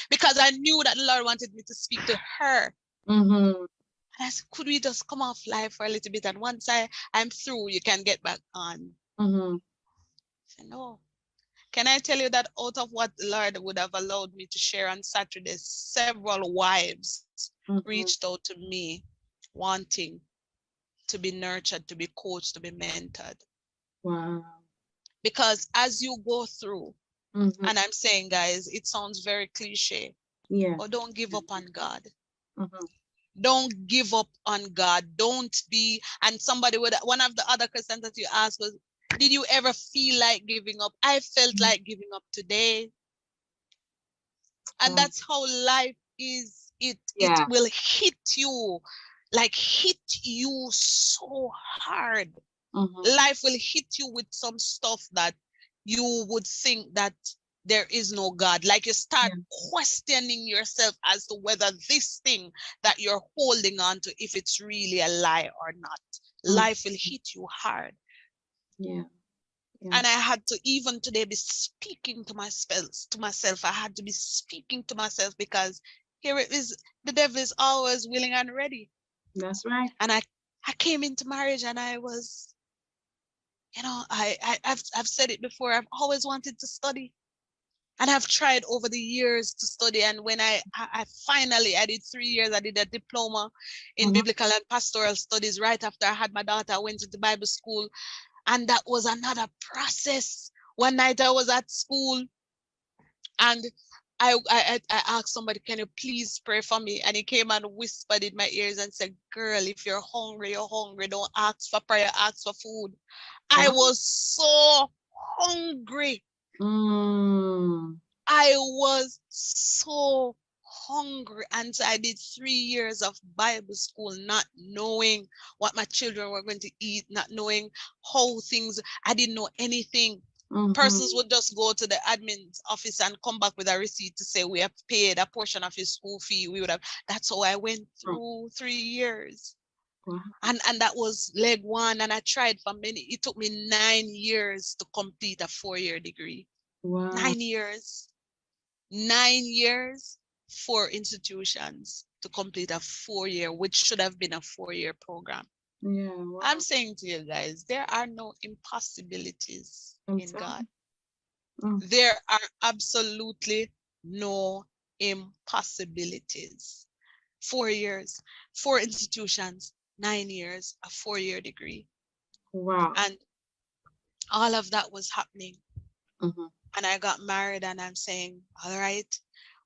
B: Because I knew that the Lord wanted me to speak to her.
A: Mhm.
B: And I said, could we just come off live for a little bit? And once I'm through, you can get back on.
A: Mhm.
B: I said, no. Can I tell you that out of what the Lord would have allowed me to share on Saturday, several wives reached
A: Mhm.
B: out to me wanting to be nurtured, to be coached, to be mentored.
A: Wow.
B: Because as you go through,
A: Mhm.
B: and I'm saying, guys, it sounds very cliche,
A: Yeah.
B: but don't give up on God.
A: Mhm.
B: Don't give up on God. Don't be, and somebody would, one of the other questions that you asked was, did you ever feel like giving up? I felt
A: Mhm.
B: like giving up today. And
A: Wow.
B: that's how life is. It
A: Yeah.
B: will hit you, like hit you so hard.
A: Mhm.
B: Life will hit you with some stuff that you would think that there is no God. Like you start
A: Yeah.
B: questioning yourself as to whether this thing that you're holding on to, if it's really a lie or not.
A: Mhm.
B: Life will hit you hard.
A: Yeah. Yeah.
B: And I had to even today be speaking to myself. I had to be speaking to myself because here it is, the devil is always willing and ready.
A: That's right.
B: And I came into marriage and I was, I've said it before, I've always wanted to study. And I've tried over the years to study. And when I finally, I did 3 years, I did a diploma in
A: Mhm.
B: biblical and pastoral studies right after I had my daughter. I went into Bible school, and that was another process. One night I was at school and I asked somebody, can you please pray for me? And he came and whispered in my ears and said, girl, if you're hungry, you're hungry. Don't ask for prayer, ask for food. I
A: Wow.
B: was so hungry.
A: Mm.
B: I was so hungry. And so I did 3 years of Bible school, not knowing what my children were going to eat, not knowing how things, I didn't know anything. Persons
A: Mhm.
B: would just go to the admin's office and come back with a receipt to say we have paid a portion of his school fee. We would have, that's how I went
A: Mm.
B: through 3 years.
A: Wow.
B: And that was leg one. And I tried for many, it took me 9 years to complete a 4-year degree.
A: Wow.
B: 9 years. 9 years for institutions to complete a 4-year, which should have been a 4-year program.
A: Yeah.
B: I'm
A: Wow.
B: saying to you guys, there are no impossibilities
A: I'm
B: in God.
A: telling. Mm.
B: There are absolutely no impossibilities. 4 years, 4 institutions, 9 years, a 4-year degree.
A: Wow.
B: And all of that was happening.
A: Mhm.
B: And I got married, and I'm saying, all right,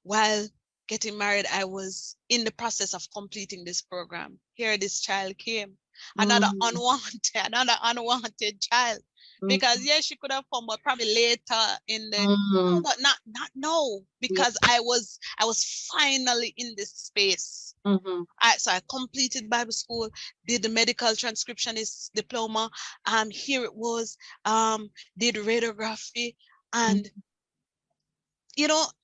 B: while getting married, I was in the process of completing this program. Here this child came, another
A: Mhm.
B: unwanted, another unwanted child. Because
A: Mhm.
B: yes, she could have come, but probably later in the, no,
A: Mhm.
B: but not no,
A: Yeah.
B: because I was finally in this space.
A: Mhm.
B: So I completed Bible school, did the medical transcriptionist diploma. Here it was, did radiography,
A: Mhm.
B: and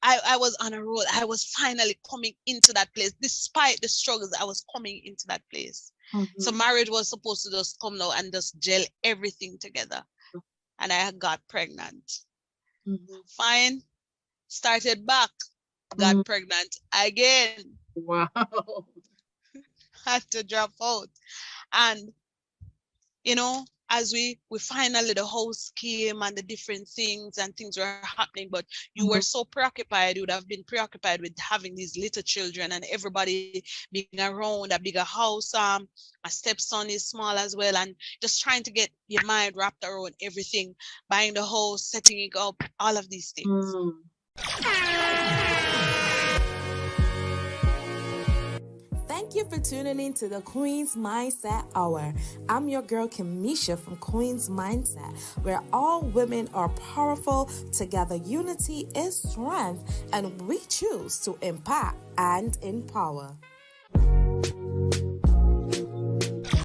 B: I was on a roll. I was finally coming into that place. Despite the struggles, I was coming into that place. So
A: Mhm.
B: marriage was supposed to just come now and just gel everything together. And I got pregnant.
A: Mhm.
B: Fine. Started back,
A: Mhm.
B: got pregnant again,
A: Wow.
B: had to drop out. And as we finally, the house came and the different things and things were happening, but you were
A: Mhm.
B: so preoccupied, you would have been preoccupied with having these little children and everybody being around, a bigger house. My stepson is small as well, and just trying to get your mind wrapped around everything, buying the house, setting it up, all of these things.
A: Mm.
C: Thank you for tuning in to the Queen's Mindset Hour. I'm your girl Kimisha from Queen's Mindset, where all women are powerful, together unity is strength, and we choose to impact and empower.